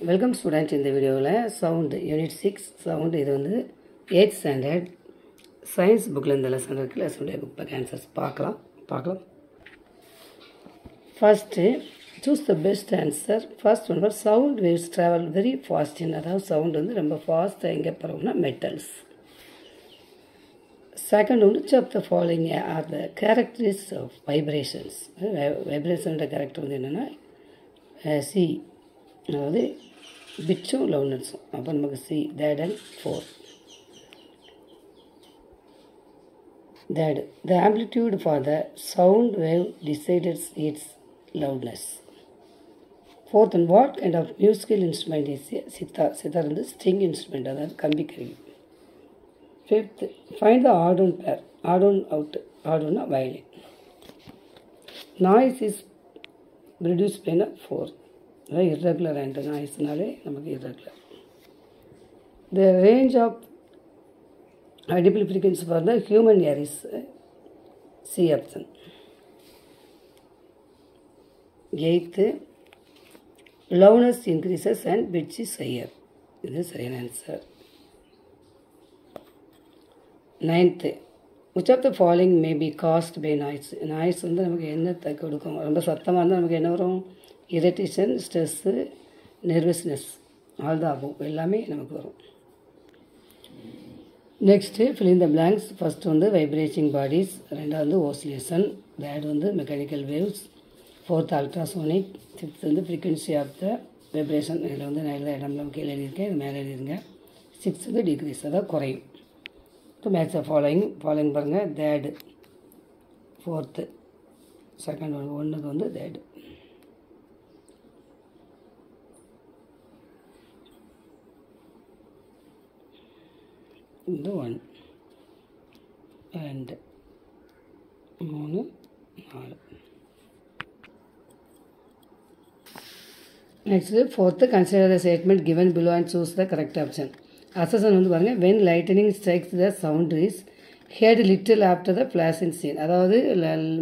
Welcome students in the video sound unit 6 sound இது வந்து 8th standard science bookல இந்த lesson இருக்கு lesson book pack answers பார்க்கலாம் first choose the best answer first one was sound waves travel very fast in அதாவது sound வந்து ரொம்ப fast எங்க பரவும்னா metals second one which of the following are the characteristics of vibrations vibration ஓட character வந்து என்னன்னா C அதாவது பிட்சும் லவுட்னஸும் அப்போ நமக்கு see that and four that the amplitude for the sound wave decides its loudness fourth and what kind of musical instrument is sitar வந்து string instrument அதாவது கம்பி கருவி fifth find the odd one pair odd one out odd ஒன்னா violin noise is produce by for irregular and noise நாலே நமக்கு irregular. The range of audible frequency for the human ear is C option. Eighth, loudness increases and pitch is higher. This is right answer. Ninth, which of the following may be caused by noise? Noise வந்து நமக்கு என்ன கொடுக்கும் ரொம்ப சத்தமாக இருந்தால் நமக்கு என்ன வரும் இரிட்டேஷன் ஸ்ட்ரெஸ்ஸு நெர்வஸ்னஸ் ஆல் தான் ஆகும் எல்லாமே நமக்கு வரும் next fill in the blanks first வந்து வைப்ரேட்டிங் பாடிஸ் ரெண்டாவது ஓசிலேஷன் தேர்ட் வந்து mechanical waves fourth ultrasonic fifth வந்து ஃப்ரீக்வன்சி ஆஃப் த வைப்ரேஷன் இதில் வந்து நான் எல்லா இடம்லாம் கீழே எழுதியிருக்கேன் இது மேலே எழுதிருங்க சிக்ஸ் வந்து டிகிரிஸ் அதாவது குறையும் இப்போ மேட்ச் ஃபாலோயிங் பாருங்கள் தேர்டு ஃபோர்த்து செகண்ட் ஒன்றுக்கு வந்து தேர்டு இந்த 1 2 3 4 next fourth consider the statement given below and choose the correct option assessment வந்து பாருங்க when lightning strikes the sound is heard little after the flash in scene அதாவது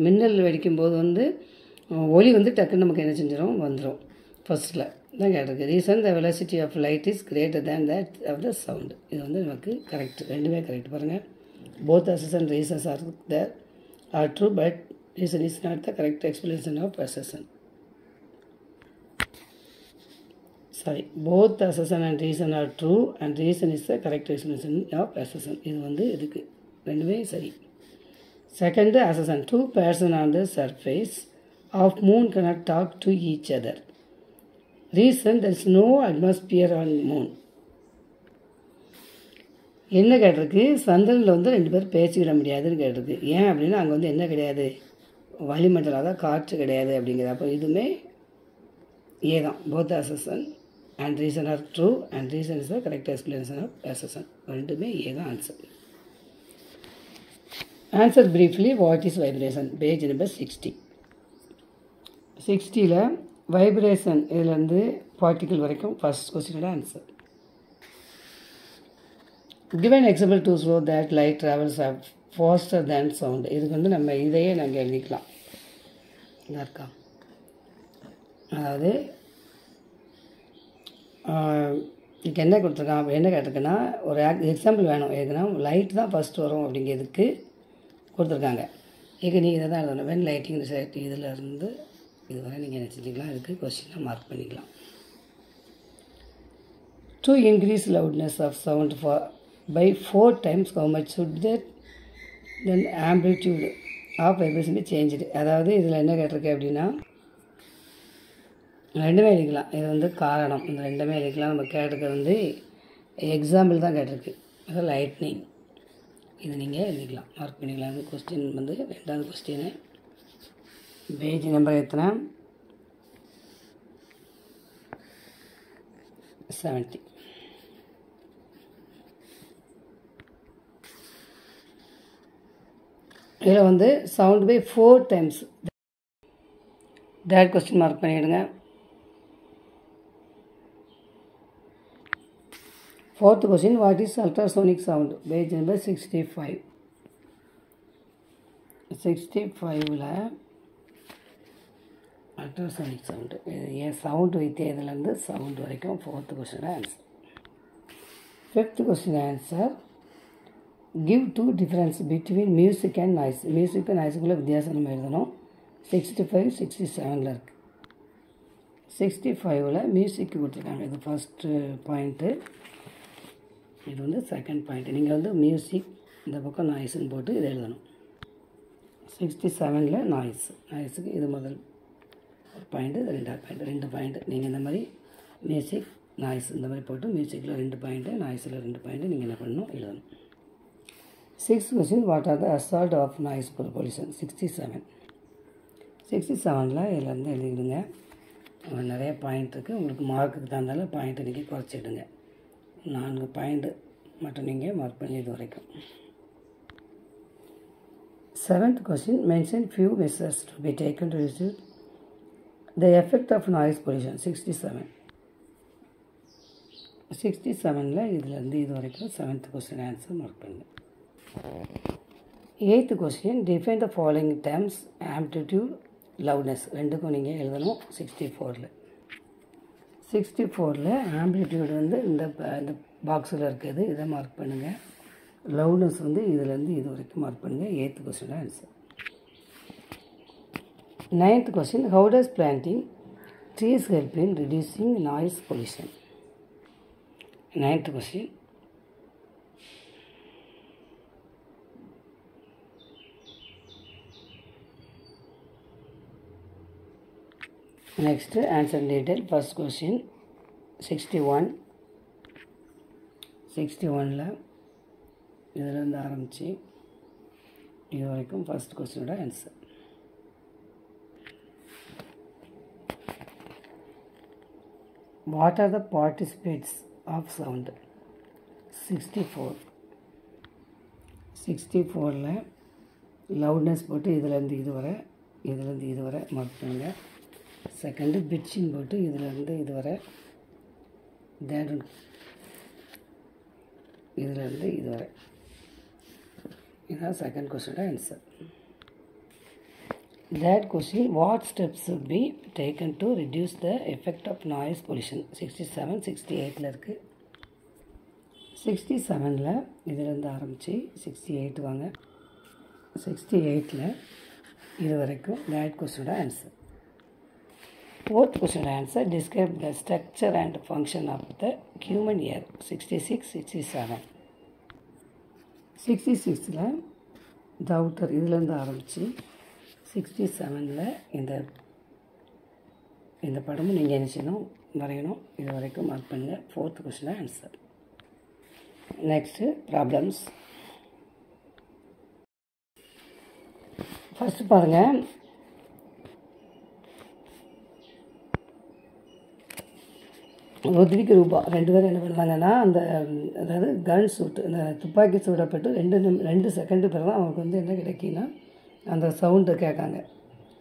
மின்னல் வெடிக்கும் போது வந்து ஒலி வந்து டக்குன்னு நமக்கு என்ன செஞ்சிடும் வந்துடும் ஃபர்ஸ்ட்டில் தான் கேட்டிருக்கு reason the velocity of light is greater than that of the sound இது வந்து நமக்கு கரெக்ட் ரெண்டுமே கரெக்ட் பாருங்கள் both assertion reasons are there are true but reason is not the correct explanation of assertion sorry both assertion and reason are true and reason is the correct explanation of assertion இது வந்து இதுக்கு ரெண்டுமே சரி second assertion two person on the surface of moon cannot talk to each other reason there is no atmosphere on moon என்ன கேட்டிருக்கு சந்திரனில் வந்து ரெண்டு பேர் பேசிக்கிட முடியாதுன்னு கேட்டிருக்கு ஏன் அப்படின்னா அங்கே வந்து என்ன கிடையாது வளிமண்டலம் அதான் காற்று கிடையாது அப்படிங்கிறது அப்போ இதுவுமே ஏதான் both assertion and reason are true and reason is the correct explanation of assertion ரெண்டுமே ஏதான் answer answer briefly what is vibration page number 60ல் வைப்ரேஷன் இதிலேருந்து பார்ட்டிக்கல் வரைக்கும் ஃபஸ்ட் கொஸ்டினோட answer given example to show that light travels faster than sound இதுக்கு வந்து நம்ம இதையே நாங்கள் எழுதிக்கலாம் இதாக இருக்கா அதாவது இதுக்கு என்ன கொடுத்துருக்கான் என்ன கேட்டிருக்குன்னா ஒரு எக்ஸாம்பிள் வேணும் எதுனா லைட் தான் ஃபஸ்ட் வரும் அப்படிங்கிறதுக்கு கொடுத்துருக்காங்க இங்கே நீங்கள் இதை தான் எழுதணும் வென் லைட்டிங் சைட் இதில் இருந்து இதுவரை நீங்கள் என்ன செஞ்சுக்கலாம் இதுக்கு கொஸ்டினாக மார்க் பண்ணிக்கலாம் to increase loudness of sound by 4 times how much should that then amplitude of vibration be changed அதாவது இதில் என்ன கேட்டிருக்கு அப்படின்னா ரெண்டுமே எழுதிக்கலாம் இது வந்து காரணம் இந்த ரெண்டுமே எழுதிக்கலாம் நம்ம கேட்டிருக்க வந்து எக்ஸாம்பிள் தான் கேட்டிருக்கு அது லைட்னிங் இது நீங்கள் எழுதிக்கலாம் மார்க் பண்ணிக்கலாம் இந்த கொஸ்டின் வந்து ரெண்டாவது கொஸ்டின் பேஜ் நம்பர் எத்தனை 70 இதில் வந்து sound by 4 times third question mark பண்ணிவிடுங்க fourth question what is ultrasonic sound page number 65 65ல் அல்ட்ராசோனிக் சவுண்டு. இது ஏன் சவுண்டு வித்தியதுலேருந்து சவுண்டு வரைக்கும் 4th question answer. 5th question answer. Give 2 difference between music and noise. மியூசிக்கு நாய்ஸுக்குள்ளே வித்தியாசம் நம்ம எழுதணும். 65 67 இருக்குது. 65 மியூசிக் கொடுத்துருக்காங்க. இது ஃபஸ்ட்டு பாயிண்ட்டு, இது வந்து செகண்ட் பாயிண்ட்டு. நீங்கள் வந்து மியூசிக் இந்த பக்கம் நாய்ஸுன்னு போட்டு இதை எழுதணும். 67 நாய்ஸுக்கு இது முதல் பாயிண்ட்டு, இது 2வது பாயிண்ட்டு. 2 பாயிண்ட்டு நீங்கள் இந்த மாதிரி மியூசிக் நாய்ஸ் இந்த மாதிரி போட்டு மியூசிக்கில் 2 பாயிண்ட்டு, நாய்ஸில் 2 பாயிண்ட்டு நீங்கள் என்ன பண்ணணும் எழுதணும். 6th question. What are the assault of noise pollution? 67 இதில் வந்து எழுதிடுங்க. நிறைய பாயிண்ட் இருக்குது. உங்களுக்கு மார்க்குக்கு தந்தாலும் பாயிண்ட்டு நீங்கள் குறைச்சிடுங்க. 4 பாயிண்ட்டு மட்டும் நீங்கள் மார்க் பண்ணி இது வரைக்கும். 7th question. Mention few measures to be taken to reduce the effect of noise pollution. 67 இதுலேருந்து இது வரைக்கும் 7th question ஆன்சர் மார்க் பண்ணுங்க. 8th question. Define the following terms. Amplitude, loudness ரெண்டுக்கும் நீங்கள் எழுதணும். 64 ஆம்ப்ளிடியூட் வந்து இந்த பாக்ஸில் இருக்குது, இதை மார்க் பண்ணுங்கள். லவுட்னஸ் வந்து இதுலேருந்து இது வரைக்கும் மார்க் பண்ணுங்கள். 8th question answer. 9th question. How does planting trees help in reducing noise pollution? 9th question. Next answer detail. First question 61 இதிலேருந்து ஆரம்பித்து இது வரைக்கும் ஃபர்ஸ்ட் கொஸ்டினோட answer. What are the participates of sound? 64 loudness போட்டு இதிலேருந்து இது வரை மார்க் பண்ணுங்கள். செகண்டு பிட்சின் போட்டு இதிலேருந்து இது வரை, தேர்டு இதிலேருந்து இது வரை. இதுதான் செகண்ட் கொஸ்டினோட answer. Third question. What steps should be taken to reduce the effect of noise pollution? 67 68 இருக்குது. 67 இதிலேருந்து ஆரம்பித்து 68 வாங்க. 68 இது வரைக்கும் தேர்ட் கொஸ்டினோட answer. Fourth question answer. Describe the structure and function of the human ear. 66 67 66 the outer இதிலேருந்து ஆரம்பித்து 67 இந்த படமும் நீங்கள் என்ன செய்யணும், வரையணும். இது வரைக்கும் மார்க் பண்ணுங்கள். 4th question answer. Next problems. First பாருங்கள். ருத்விக் ரூபா 2 பேரும் என்ன பண்ணுவாங்கன்னா, அதாவது கன் சூட்டு, அந்த துப்பாக்கி சூடப்பட்டு 2 செகண்டு பிறகு தான் அவனுக்கு வந்து என்ன கிடைக்குன்னா அந்த சவுண்டு கேட்காங்க.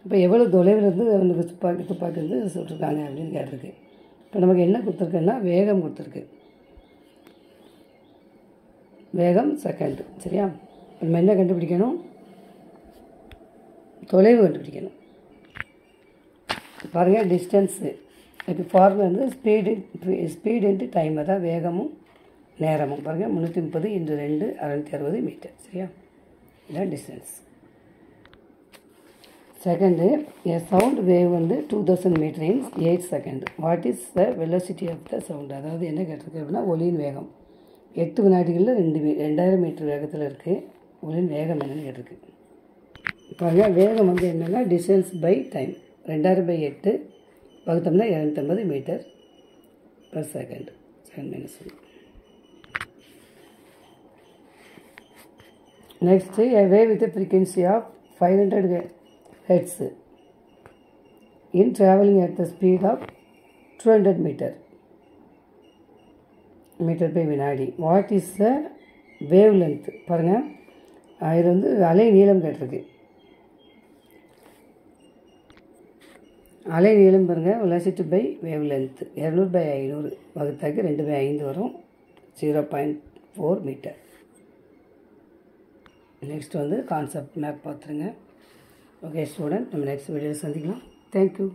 இப்போ எவ்வளோ தொலைவில் இருந்து அவனுக்கு துப்பாக்கி வந்து சுட்டுருக்காங்க அப்படின்னு கேட்டிருக்கு. இப்போ நமக்கு என்ன கொடுத்துருக்குன்னா வேகம் கொடுத்துருக்கு. வேகம் செகண்டு. சரியா? நம்ம என்ன கண்டுபிடிக்கணும்? தொலைவு கண்டுபிடிக்கணும். பாருங்கள் டிஸ்டன்ஸு. இப்போ ஃபார்முலா வந்து ஸ்பீடு இன்ட்டு டைம், அதான் வேகமும் நேரமும். பாருங்கள் 330 × 2 660 மீட்டர். சரியா? இதான் distance. Second, a sound wave வந்து 2000 metre in 8 second. What is the velocity of the sound? அதாவது என்ன கேட்டிருக்கு அப்படின்னா ஒலியின் வேகம் 8 வினாடிகளில் 2000 மீட்டர் வேகத்தில் இருக்குது. ஒலியின் வேகம் என்னென்னு கேட்டிருக்கு. பாருங்கள் வேகம் வந்து என்னென்னா டிஸ்டன்ஸ் பை டைம். 2000/8 வகுத்தோம்னா 250 metre per second. -1. Next, a wave with a frequency of 500 Hz in traveling at the speed of 200 meter per வினாடி. What is the wave length? பாருங்கள், இது வந்து அலை நீளம் கேட்டிருக்கு. அலை நீளம் பாருங்கள், வெலாசிட்டி பை வேவ் லென்த் 200/500 வகுத்தாக்கி 2/5 வரும். 0.4 மீட்டர். நெக்ஸ்ட் வந்து கான்செப்ட் மேப் பார்த்துருங்க. ஓகே ஸ்டூடெண்ட், நம்ம நெக்ஸ்ட் வீடியோவில் சந்திக்கலாம். தேங்க்யூ.